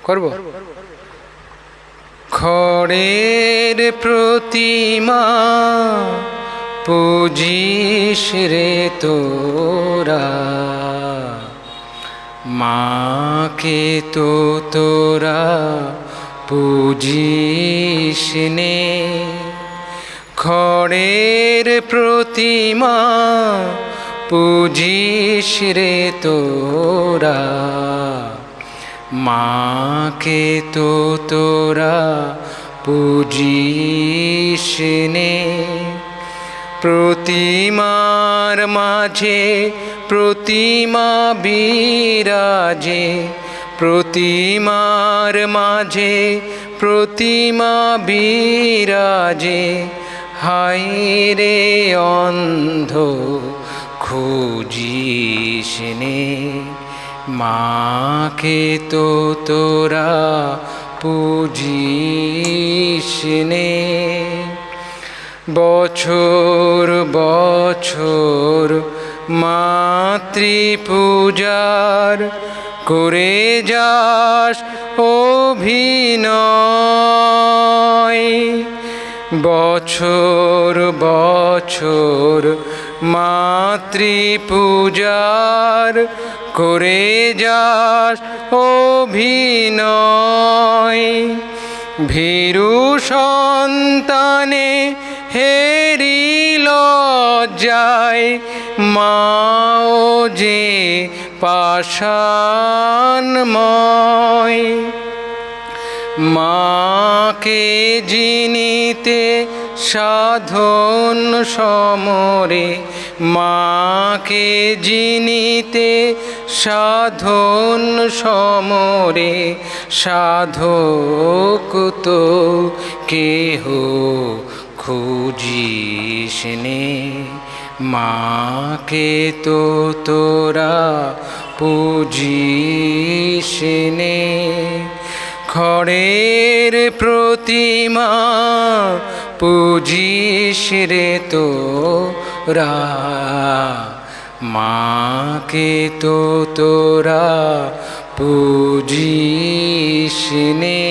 করব। খড়ের প্রতিমা পূজিস রে তোরা, মাকে তো তোরা পূজিস নে। খড়ের প্রতিমা পূজিস রে তোরা, মাকে তো তোরা পূজিস নে। প্রতিমার মাঝে প্রতিমা বিরাজে, প্রতিমার মাঝে প্রতিমা বিরাজে। হায় রে অন্ধ খুঁজিস নে, মাকে তো তোরা পূজিস নে। বছর বছর মাতৃপূজার করে যাস অভিনয়। বছর বছর মাতৃপূজার করে যাস অভিনয়। ভীরু সন্তানে হেরি লজ্জায়, মাও যে পাষাণময়। মাকে জিনিতে সাধন সমরে, মাকে জিনিতে সাধন সমরে। সাধক তো কেহ খুঁজিস নে, মাকে তো তোরা পূজিস নে। খড়ের প্রতিমা পূজিস রে তোরা, মাকে তো তোরা পূজিস নে।